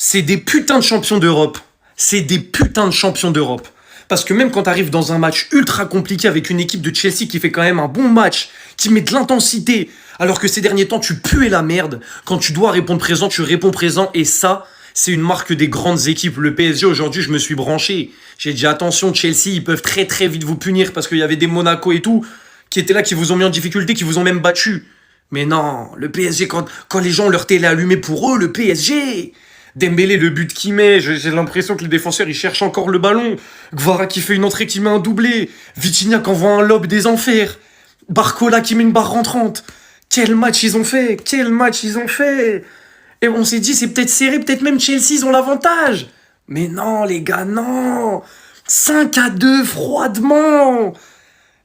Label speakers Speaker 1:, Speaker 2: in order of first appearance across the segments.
Speaker 1: C'est des putains de champions d'Europe. C'est des putains de champions d'Europe. Parce que même quand tu arrives dans un match ultra compliqué avec une équipe de Chelsea qui fait quand même un bon match, qui met de l'intensité, alors que ces derniers temps tu puais la merde, quand tu dois répondre présent, tu réponds présent, et ça, c'est une marque des grandes équipes. Le PSG aujourd'hui, je me suis branché. J'ai dit attention, Chelsea, ils peuvent très très vite vous punir parce qu'il y avait des Monaco et tout qui étaient là, qui vous ont mis en difficulté, qui vous ont même battu. Mais non, le PSG, quand les gens ont leur télé allumée pour eux, le PSG... Dembélé, le but qu'il met, j'ai l'impression que les défenseurs ils cherchent encore le ballon. Gvara qui fait une entrée qui met un doublé. Vitinha qui envoie un lob des enfers. Barcola qui met une barre rentrante. Quel match ils ont fait! Quel match ils ont fait! Et on s'est dit c'est peut-être serré, peut-être même Chelsea ils ont l'avantage. Mais non les gars, non! 5-2 froidement!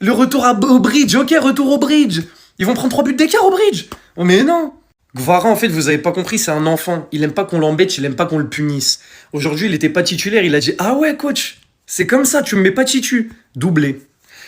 Speaker 1: Le retour au bridge, ok, retour au bridge. Ils vont prendre 3 buts d'écart au bridge. Oh mais non! Gvara, en fait, vous avez pas compris, c'est un enfant. Il aime pas qu'on l'embête, il aime pas qu'on le punisse. Aujourd'hui, il était pas titulaire, il a dit « Ah ouais, coach, c'est comme ça, tu me mets pas titu. » Doublé.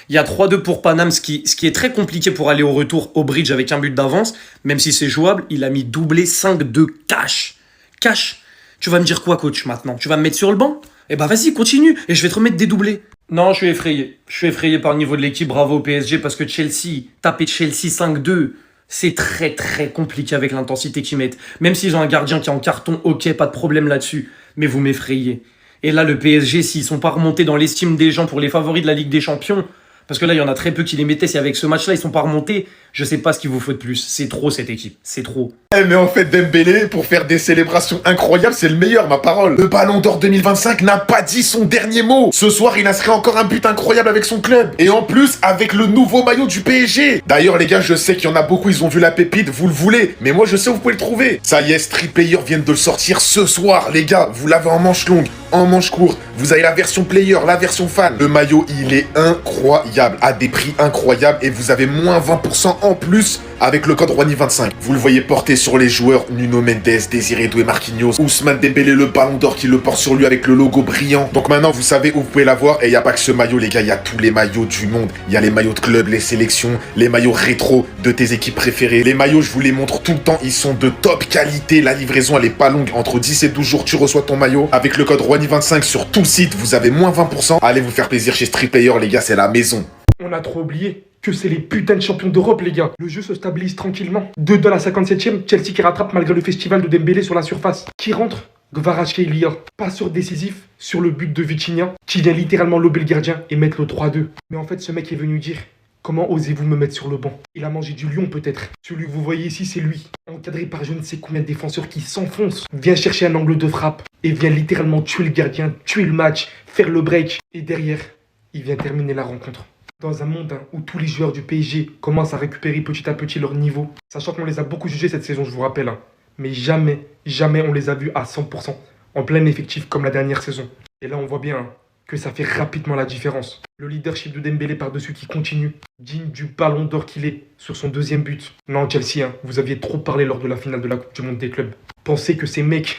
Speaker 1: Il y a 3-2 pour Paname, ce qui est très compliqué pour aller au retour au bridge avec un but d'avance. Même si c'est jouable, il a mis doublé 5-2 cash. Cash. Tu vas me dire quoi, coach, maintenant? Tu vas me mettre sur le banc? Eh ben vas-y, continue, et je vais te remettre des doublés. Non, je suis effrayé. Je suis effrayé par le niveau de l'équipe, bravo au PSG, parce que Chelsea, taper Chelsea 5-2... C'est très très compliqué avec l'intensité qu'ils mettent. Même s'ils ont un gardien qui est en carton, ok, pas de problème là-dessus. Mais vous m'effrayez. Et là, le PSG, s'ils sont pas remontés dans l'estime des gens pour les favoris de la Ligue des Champions, parce que là, il y en a très peu qui les mettaient, si avec ce match-là, ils sont pas remontés, je sais pas ce qu'il vous faut de plus. C'est trop cette équipe, c'est trop.
Speaker 2: Mais en fait, Dembélé, pour faire des célébrations incroyables, c'est le meilleur, ma parole. Le Ballon d'Or 2025 n'a pas dit son dernier mot. Ce soir, il inscrit encore un but incroyable avec son club. Et en plus, avec le nouveau maillot du PSG. D'ailleurs, les gars, je sais qu'il y en a beaucoup, ils ont vu la pépite, vous le voulez. Mais moi, je sais où vous pouvez le trouver. Ça y est, Street Player viennent de le sortir ce soir, les gars. Vous l'avez en manche longue, en manche courte. Vous avez la version Player, la version fan. Le maillot, il est incroyable, à des prix incroyables. Et vous avez moins 20% en plus avec le code Rouhani25. Vous le voyez porté sur les joueurs Nuno Mendes, Désiré Doué, Marquinhos, Ousmane Dembélé, le Ballon d'Or qui le porte sur lui avec le logo brillant. Donc maintenant, vous savez où vous pouvez l'avoir. Et il n'y a pas que ce maillot, les gars, il y a tous les maillots du monde. Il y a les maillots de club, les sélections, les maillots rétro de tes équipes préférées. Les maillots, je vous les montre tout le temps, ils sont de top qualité. La livraison, elle est pas longue. Entre 10 et 12 jours, tu reçois ton maillot. Avec le code Rouhani25 sur tout le site, vous avez moins 20%. Allez vous faire plaisir chez Street Player, les gars, c'est la maison.
Speaker 3: On a trop oublié que c'est les putains de champions d'Europe, les gars. Le jeu se stabilise tranquillement. 2 à la 57e, Chelsea qui rattrape malgré le festival de Dembélé sur la surface. Qui rentre? Kvaratskhelia. Passeur décisif sur le but de Vitinha, qui vient littéralement lober le gardien et mettre le 3-2. Mais en fait, ce mec est venu dire: comment osez-vous me mettre sur le banc? Il a mangé du lion peut-être. Celui que vous voyez ici, c'est lui. Encadré par je ne sais combien de défenseurs qui s'enfoncent. Vient chercher un angle de frappe et vient littéralement tuer le gardien, tuer le match, faire le break. Et derrière, il vient terminer la rencontre. Dans un monde où tous les joueurs du PSG commencent à récupérer petit à petit leur niveau, sachant qu'on les a beaucoup jugés cette saison, je vous rappelle, mais jamais, jamais on les a vus à 100%, en plein effectif comme la dernière saison. Et là on voit bien que ça fait rapidement la différence. Le leadership de Dembélé par-dessus qui continue, digne du Ballon d'Or qu'il est sur son 2e but. Non Chelsea, vous aviez trop parlé lors de la finale de la Coupe du Monde des clubs. Pensez que ces mecs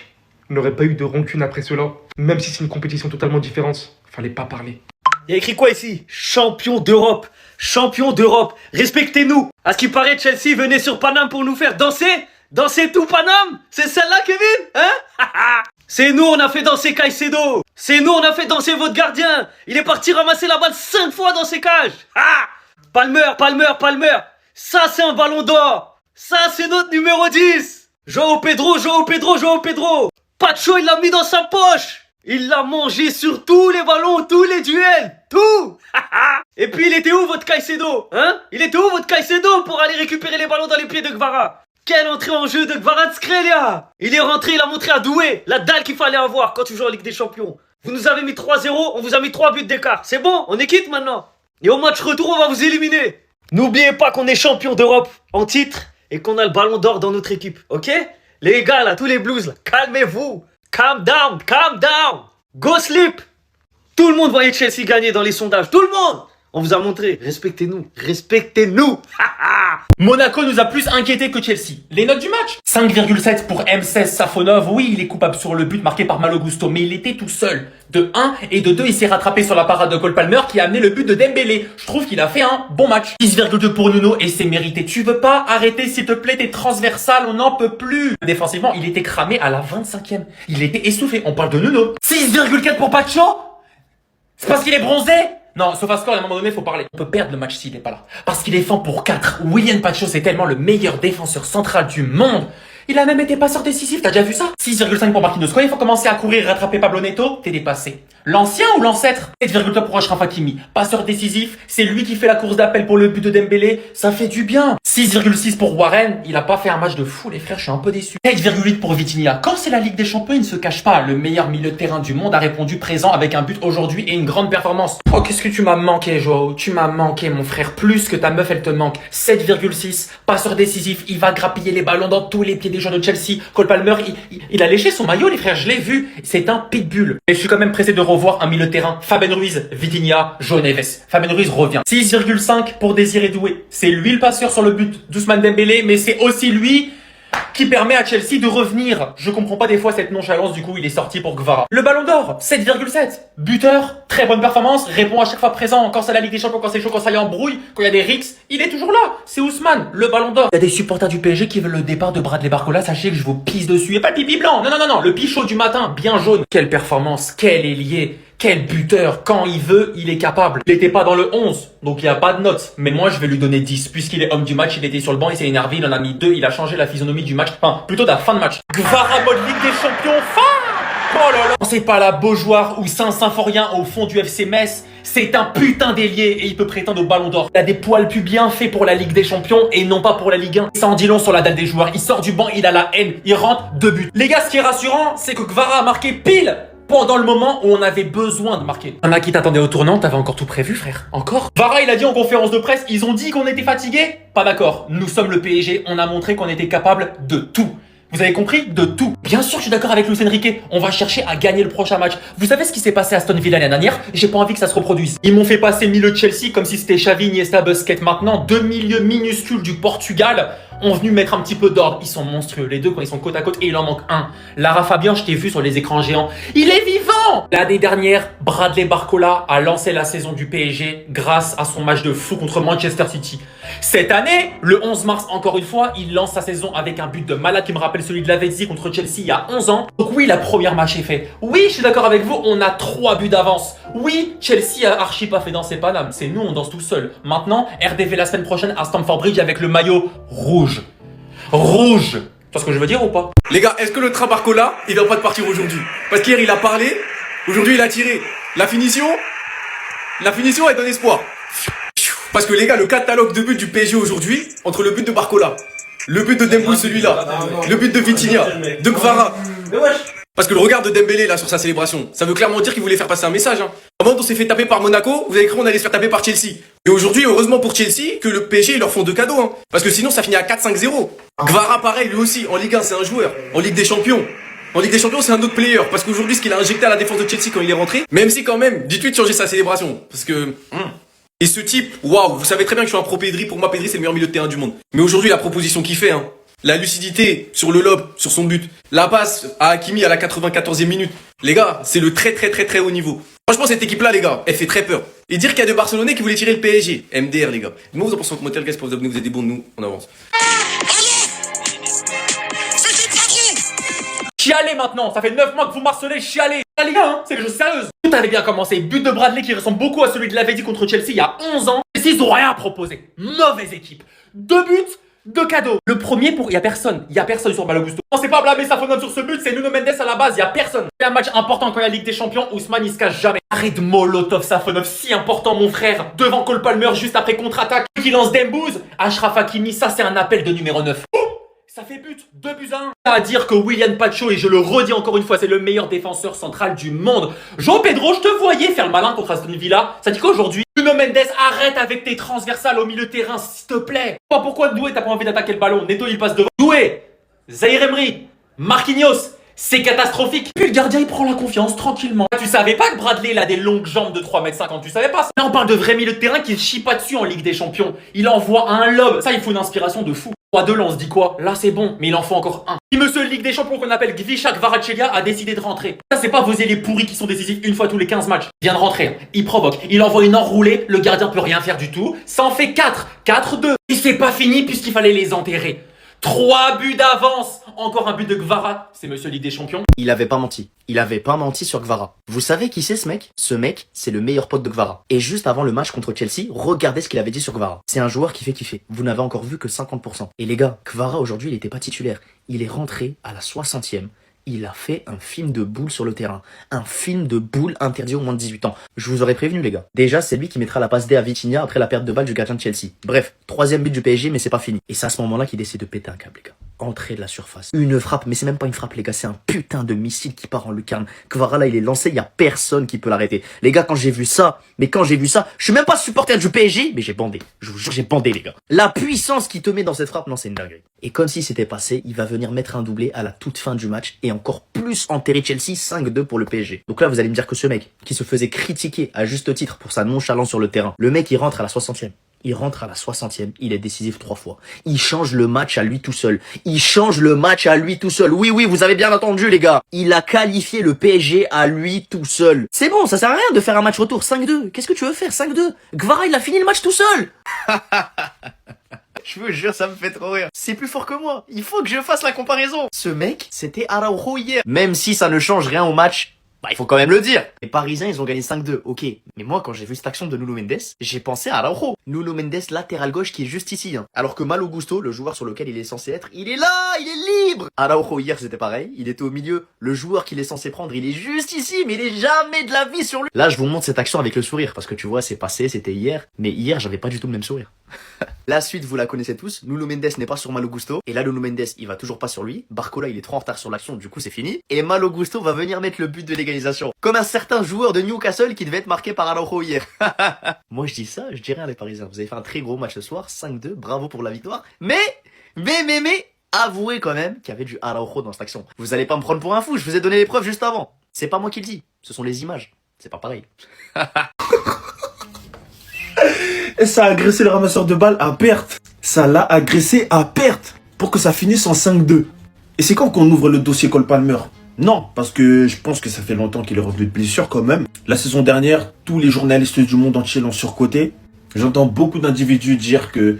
Speaker 3: n'auraient pas eu de rancune après cela, même si c'est une compétition totalement différente, fallait pas parler.
Speaker 4: Il y a écrit quoi ici? Champion d'Europe. Champion d'Europe. Respectez-nous. À ce qui paraît, Chelsea venait sur Paname pour nous faire danser. Danser tout Paname? C'est celle-là, Kevin? Hein? C'est nous, on a fait danser Caicedo. C'est nous, on a fait danser votre gardien. Il est parti ramasser la balle 5 fois dans ses cages. Ah! Palmer. Ça, c'est un ballon d'or. Ça, c'est notre numéro 10. Joao Pedro. Pacho, il l'a mis dans sa poche. Il l'a mangé sur tous les ballons, tous les duels, tout. Et puis il était où votre Caicedo, hein? Il était où votre Caicedo pour aller récupérer les ballons dans les pieds de Gvara? Quelle entrée en jeu de Kvaratskhelia! Il est rentré, il a montré à Doué la dalle qu'il fallait avoir quand tu joues en Ligue des Champions. Vous nous avez mis 3-0, on vous a mis 3 buts d'écart. C'est bon, on est quitte maintenant. Et au match retour, on va vous éliminer. N'oubliez pas qu'on est champion d'Europe en titre et qu'on a le Ballon d'Or dans notre équipe, ok? Les gars là, tous les blues là, calmez-vous. Calm down. Go sleep. Tout le monde voyait Chelsea gagner dans les sondages. Tout le monde. On vous a montré. Respectez-nous. Respectez-nous.
Speaker 1: Monaco nous a plus inquiété que Chelsea. Les notes du match 5,7 pour M16 Safonov. Oui, il est coupable sur le but marqué par Malo Gusto, mais il était tout seul. De 1 et de 2, il s'est rattrapé sur la parade de Cole Palmer qui a amené le but de Dembélé. Je trouve qu'il a fait un bon match. 6,2 pour Nuno et c'est mérité. Tu veux pas arrêter s'il te plaît tes transversales, on n'en peut plus. Défensivement, il était cramé à la 25e. Il était essoufflé. On parle de Nuno. 6,4 pour Pacho. C'est parce qu'il est bronzé? Non, SofaScore, à un moment donné, faut parler. On peut perdre le match s'il est pas là. Parce qu'il est fort pour 4. William Pacho, c'est tellement le meilleur défenseur central du monde. Il a même été passeur décisif, t'as déjà vu ça? 6,5 pour Marquinhos. Quand il faut commencer à courir et rattraper Pablo Neto, t'es dépassé. L'ancien ou l'ancêtre? 7,3 pour Achraf Hakimi. Passeur décisif, c'est lui qui fait la course d'appel pour le but de Dembélé. Ça fait du bien. 6,6 pour Warren. Il a pas fait un match de fou, les frères, je suis un peu déçu. 7,8 pour Vitinha. Quand c'est la Ligue des Champions, il ne se cache pas. Le meilleur milieu de terrain du monde a répondu présent avec un but aujourd'hui et une grande performance. Oh, qu'est-ce que tu m'as manqué, Joao. Tu m'as manqué, mon frère. Plus que ta meuf, elle te manque. 7,6. Passeur décisif. Il va grappiller les ballons dans tous les pieds des joueurs de Chelsea. Cole Palmer, il a léché son maillot, les frères. Je l'ai vu. C'est un pitbull. Et je suis quand même pressé de revoir un milieu de terrain. Fabien Ruiz, Vitinha, João Neves. Fabien Ruiz revient. 6,5 pour Désiré Doué. C'est lui le passeur sur le but d'Ousmane Dembélé, mais c'est aussi lui qui permet à Chelsea de revenir. Je comprends pas des fois cette nonchalance, du coup il est sorti pour Gvara. Le Ballon d'Or, 7,7. Buteur, très bonne performance, répond à chaque fois présent. Quand c'est la Ligue des Champions, quand c'est chaud, quand ça y embrouille, quand il y a des rixes, il est toujours là. C'est Ousmane, le Ballon d'Or. Il y a des supporters du PSG qui veulent le départ de Bradley Barcola, sachez que je vous pisse dessus. Et pas le pipi blanc, non, le pichot du matin, bien jaune. Quelle performance, quel ailier. Quel buteur, quand il veut, il est capable. Il était pas dans le 11, donc il n'y a pas de note. Mais moi, je vais lui donner 10, puisqu'il est homme du match, il était sur le banc, il s'est énervé, il en a mis 2, il a changé la physionomie du match, enfin, plutôt de la fin de match. Gvara mode Ligue des Champions, fin. Oh là là. C'est pas la Beaujoire ou Saint-Symphorien au fond du FC Metz, c'est un putain d'ailier et il peut prétendre au Ballon d'Or. Il a des poils pubiens faits pour la Ligue des Champions et non pas pour la Ligue 1. Ça en dit long sur la dalle des joueurs, il sort du banc, il a la haine, il rentre 2 buts. Les gars, ce qui est rassurant, c'est que Gvara a marqué pile pendant le moment où on avait besoin de marquer. Y'en a qui t'attendaient au tournant, t'avais encore tout prévu, frère. Encore? Vara, il a dit en conférence de presse, ils ont dit qu'on était fatigués? Pas d'accord. Nous sommes le PSG, on a montré qu'on était capable de tout. Vous avez compris? De tout. Bien sûr, je suis d'accord avec Luis Enrique. On va chercher à gagner le prochain match. Vous savez ce qui s'est passé à Aston Villa l'année dernière? J'ai pas envie que ça se reproduise. Ils m'ont fait passer milieu de Chelsea comme si c'était Xavi, Iniesta, Busquets. Maintenant, 2 milieux minuscules du Portugal ont venu mettre un petit peu d'ordre. Ils sont monstrueux, les deux, quand ils sont côte à côte, et il en manque un. Lara Fabian, je t'ai vu sur les écrans géants. Il est vivant! L'année dernière, Bradley Barcola a lancé la saison du PSG grâce à son match de fou contre Manchester City. Cette année, le 11 mars, encore une fois, il lance sa saison avec un but de malade qui me rappelle celui de Lavezzi contre Chelsea il y a 11 ans. Donc oui, la première match est faite. Oui, je suis d'accord avec vous, on a 3 buts d'avance. Oui, Chelsea a archi pas fait danser Paname. C'est nous, on danse tout seul. Maintenant, RDV la semaine prochaine à Stamford Bridge avec le maillot rouge. Rouge! Tu vois ce que je veux dire ou pas?
Speaker 5: Les gars, est-ce que le train Barcola, il va pas de partir aujourd'hui? Parce qu'hier il a parlé, aujourd'hui il a tiré. La finition est un espoir. Parce que les gars, le catalogue de buts du PSG aujourd'hui, entre le but de Barcola, le but de Demboul celui-là, le but de Vitinha, de Gvara. Parce que le regard de Dembélé là sur sa célébration, ça veut clairement dire qu'il voulait faire passer un message. Avant on s'est fait taper par Monaco, vous avez cru qu'on allait se faire taper par Chelsea. Et aujourd'hui, heureusement pour Chelsea, que le PSG ils leur font 2 cadeaux. Parce que sinon ça finit à 4-5-0. Gvara pareil, lui aussi, en Ligue 1 c'est un joueur. En Ligue des Champions. En Ligue des Champions, c'est un autre player. Parce qu'aujourd'hui, ce qu'il a injecté à la défense de Chelsea quand il est rentré, même si quand même, dites-lui de changer sa célébration. Parce que... Et ce type, waouh, vous savez très bien que je suis un pro Pedri. Pour moi, Pedri, c'est le meilleur milieu de terrain du monde. Mais aujourd'hui, la proposition qu'il fait, la lucidité sur le lob, sur son but, la passe à Hakimi à la 94e minute. Les gars, c'est le très haut niveau. Franchement, cette équipe-là, les gars, elle fait très peur. Et dire qu'il y a des Barcelonais qui voulaient tirer le PSG. MDR, les gars. Moi, vous en pensez en commentaire, guys, pour vous abonner, vous êtes des bons de nous, on avance.
Speaker 1: Chialez maintenant, ça fait 9 mois que vous marcelez, chialez. Les gars, c'est des choses sérieuses. Tout avait bien commencé. But de Bradley qui ressemble beaucoup à celui de Lavezzi contre Chelsea il y a 11 ans. Chelsea, ils ont rien proposé. Mauvaise équipe. 2 buts, 2 cadeaux. Le premier pour... Il y a personne sur Malo Gusto. On s'est pas blâmé Safonov sur ce but, c'est Nuno Mendes à la base, il y a personne. C'est un match important quand il y a la Ligue des Champions, Ousmane il se cache jamais. Arrête Molotov Safonov, si important mon frère. Devant Cole Palmer juste après contre-attaque. Qui lance Dembouz. Achraf Hakimi, ça c'est un appel de numéro 9. Ça fait but, 2 buts à 1. À dire que William Pacho, et je le redis encore une fois, c'est le meilleur défenseur central du monde. Jean Pedro, je te voyais faire le malin contre Aston Villa. Ça dit qu'aujourd'hui, Nuno Mendes, arrête avec tes transversales au milieu de terrain, s'il te plaît. Pas pourquoi Doué, t'as pas envie d'attaquer le ballon. Neto, il passe devant. Doué, Zaïre Emery, Marquinhos,
Speaker 4: c'est catastrophique. Puis le gardien il prend la confiance tranquillement. Tu savais pas que Bradley il a des longues jambes de 3,50 m, tu savais pas ça? Là on parle de vrai milieu de terrain qui ne chie pas dessus en Ligue des Champions. Il envoie un lob, ça il faut une inspiration de fou. 3-2 là on se dit quoi? Là c'est bon, mais il en faut encore un. Si monsieur Ligue des Champions qu'on appelle Gvisha Kvaratskhelia a décidé de rentrer. Ça c'est pas vos ailiers pourris qui sont décisifs une fois tous les 15 matchs. Il vient de rentrer, il provoque, il envoie une enroulée, le gardien peut rien faire du tout. Ça en fait 4, 4-2. Et c'est pas fini puisqu'il fallait les enterrer. 3 buts d'avance. Encore un but de Kvara. C'est monsieur Ligue des Champions.
Speaker 6: Il avait pas menti. Il avait pas menti sur Kvara. Vous savez qui c'est ce mec? Ce mec, c'est le meilleur pote de Kvara. Et juste avant le match contre Chelsea, regardez ce qu'il avait dit sur Kvara. C'est un joueur qui fait kiffer. Vous n'avez encore vu que 50%. Et les gars, Kvara aujourd'hui, il était pas titulaire. Il est rentré à la 60e. Il a fait un film de boule sur le terrain. Un film de boule interdit aux moins de 18 ans. Je vous aurais prévenu les gars. Déjà, c'est lui qui mettra la passe D à Vitinha après la perte de balle du gardien de Chelsea. Bref, 3e but du PSG, mais c'est pas fini. Et c'est à ce moment-là qu'il décide de péter un câble les gars. Entrée de la surface. Une frappe, mais c'est même pas une frappe les gars, c'est un putain de missile qui part en lucarne. Kvara là, il est lancé, il y a personne qui peut l'arrêter. Les gars, quand j'ai vu ça, je suis même pas supporter du PSG, mais j'ai bandé. Je vous jure, j'ai bandé les gars. La puissance qui te met dans cette frappe, non, c'est une dinguerie. Et comme si c'était passé, il va venir mettre un doublé à la toute fin du match et encore plus enterrer Chelsea 5-2 pour le PSG. Donc là, vous allez me dire que ce mec, qui se faisait critiquer à juste titre pour sa nonchalance sur le terrain, le mec il rentre à la 60e. Il rentre à la 60e, il est décisif 3 fois. Il change le match à lui tout seul. Il change le match à lui tout seul. Oui, oui, vous avez bien entendu, les gars. Il a qualifié le PSG à lui tout seul. C'est bon, ça sert à rien de faire un match retour 5-2. Qu'est-ce que tu veux faire 5-2? Kvara, il a fini le match tout seul. Je vous jure, ça me fait trop rire. C'est plus fort que moi. Il faut que je fasse la comparaison. Ce mec, c'était Araujo hier. Même si ça ne change rien au match, bah, il faut quand même le dire. Les Parisiens, ils ont gagné 5-2, ok. Mais moi, quand j'ai vu cette action de Nuno Mendes, j'ai pensé à Araujo. Nuno Mendes, latéral gauche, qui est juste ici, hein. Alors que Malo Gusto, le joueur sur lequel il est censé être, il est là, il est libre. Araujo, hier, c'était pareil. Il était au milieu. Le joueur qu'il est censé prendre, il est juste ici, mais il est jamais de la vie sur lui. Là, je vous montre cette action avec le sourire, parce que tu vois, c'est passé, c'était hier. Mais hier, j'avais pas du tout le même sourire. La suite, vous la connaissez tous. Nuno Mendes n'est pas sur Malo Gusto. Et là, Nuno Mendes, il va toujours pas sur lui. Barcola, il est trop en retard sur l'action. Du coup, c'est fini. Et Malo Gusto va venir mettre le but de l'égalisation. Comme un certain joueur de Newcastle qui devait être marqué par Araujo hier. Moi, je dis ça, je dis rien les Parisiens. Vous avez fait un très gros match ce soir. 5-2. Bravo pour la victoire. Mais, avouez quand même qu'il y avait du Araujo dans cette action. Vous allez pas me prendre pour un fou. Je vous ai donné les preuves juste avant. C'est pas moi qui le dis. Ce sont les images. C'est pas pareil.
Speaker 7: Et ça a agressé le ramasseur de balles à perte. Ça l'a agressé à perte. Pour que ça finisse en 5-2. Et c'est quand qu'on ouvre le dossier Cole Palmer? Non, parce que je pense que ça fait longtemps qu'il est revenu de blessure quand même. La saison dernière, tous les journalistes du monde entier l'ont surcoté. J'entends beaucoup d'individus dire que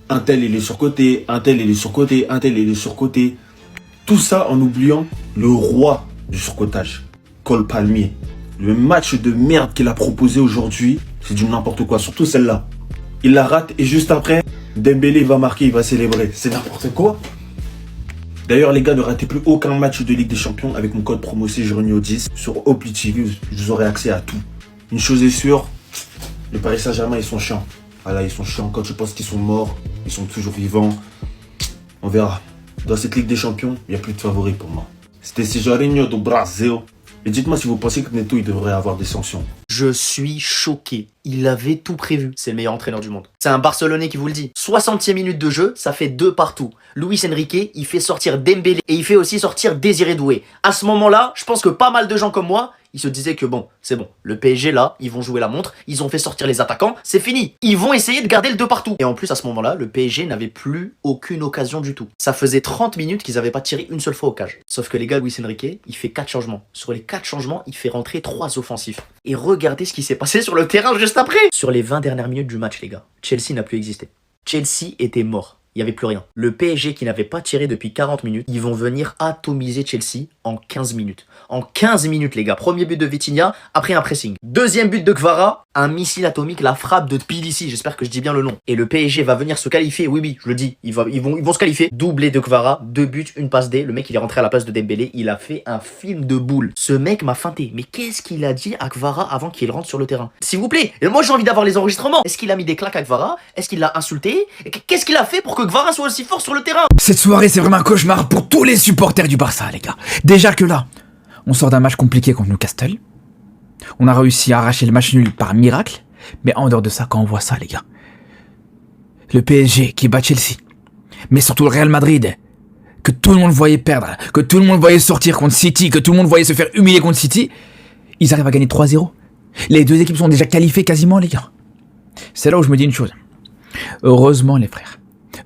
Speaker 7: un tel il est surcoté, un tel il est surcoté, un tel il est surcoté. Tout ça en oubliant le roi du surcotage, Cole Palmer. Le match de merde qu'il a proposé aujourd'hui, c'est du n'importe quoi, surtout celle-là. Il la rate et juste après, Dembélé va marquer, il va célébrer. C'est n'importe quoi. D'ailleurs les gars, ne ratez plus aucun match de Ligue des Champions avec mon code promo CJERNIO10 sur Opli TV, vous aurez accès à tout. Une chose est sûre, le Paris Saint-Germain ils sont chiants. Voilà, ils sont chiants quand je pense qu'ils sont morts, ils sont toujours vivants. On verra. Dans cette Ligue des Champions, il n'y a plus de favoris pour moi. C'était CJERNIO do Brasil. Et dites-moi si vous pensez que Neto il devrait avoir des sanctions.
Speaker 6: Je suis choqué. Il avait tout prévu. C'est le meilleur entraîneur du monde. C'est un Barcelonais qui vous le dit. 60e minute de jeu, ça fait 2 partout. Luis Enrique, il fait sortir Dembélé et il fait aussi sortir Désiré Doué. À ce moment-là, je pense que pas mal de gens comme moi, ils se disaient que bon, c'est bon. Le PSG là, ils vont jouer la montre. Ils ont fait sortir les attaquants. C'est fini. Ils vont essayer de garder le 2 partout. Et en plus, à ce moment-là, le PSG n'avait plus aucune occasion du tout. Ça faisait 30 minutes qu'ils n'avaient pas tiré une seule fois au cage. Sauf que les gars, Luis Enrique, il fait 4 changements. Sur les 4 changements, il fait rentrer 3 offensifs. Et regardez ce qui s'est passé sur le terrain juste après. Sur les 20 dernières minutes du match, les gars, Chelsea n'a plus existé. Chelsea était mort. Il n'y avait plus rien. Le PSG qui n'avait pas tiré depuis 40 minutes, ils vont venir atomiser Chelsea en 15 minutes. En 15 minutes, les gars. Premier but de Vitinha, après un pressing. Deuxième but de Kvara, un missile atomique, la frappe de Tbilissi, j'espère que je dis bien le nom. Et le PSG va venir se qualifier, oui, je le dis, ils vont se qualifier. Doublé de Kvara, 2 buts, une passe D. Le mec, il est rentré à la place de Dembélé, il a fait un film de boule. Ce mec m'a feinté. Mais qu'est-ce qu'il a dit à Kvara avant qu'il rentre sur le terrain? S'il vous plaît, moi j'ai envie d'avoir les enregistrements. Est-ce qu'il a mis des claques à Kvara? Est-ce qu'il l'a insulté? Qu'est-ce qu'il a fait pour que Kvara soit aussi fort sur le terrain?
Speaker 8: Cette soirée, c'est vraiment un cauchemar pour tous les supporters du Barça, les gars. Déjà que là, on sort d'un match compliqué contre Newcastle. On a réussi à arracher le match nul par miracle. Mais en dehors de ça, quand on voit ça, les gars. Le PSG qui bat Chelsea. Mais surtout le Real Madrid que tout le monde voyait perdre, que tout le monde voyait sortir contre City, que tout le monde voyait se faire humilier contre City, ils arrivent à gagner 3-0. Les deux équipes sont déjà qualifiées quasiment, les gars. C'est là où je me dis une chose. Heureusement, les frères.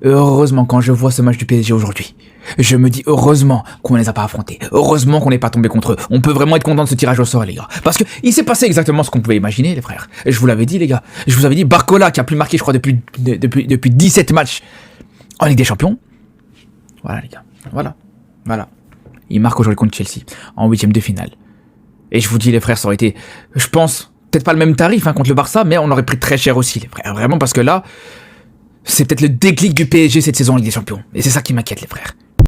Speaker 8: Heureusement, quand je vois ce match du PSG aujourd'hui, je me dis heureusement qu'on les a pas affrontés. Heureusement qu'on n'est pas tombé contre eux. On peut vraiment être content de ce tirage au sort, les gars. Parce que il s'est passé exactement ce qu'on pouvait imaginer, les frères. Et je vous l'avais dit, les gars. Je vous avais dit, Barcola, qui a plus marqué, je crois, depuis 17 matchs en Ligue des Champions. Voilà, les gars. Voilà. Il marque aujourd'hui contre Chelsea, en 8ème de finale. Et je vous dis, les frères, ça aurait été, je pense, peut-être pas le même tarif contre le Barça, mais on aurait pris très cher aussi, les frères. Vraiment, parce que là, c'est peut-être le déclic du PSG cette saison en Ligue des Champions. Et c'est ça qui m'inquiète, les frères.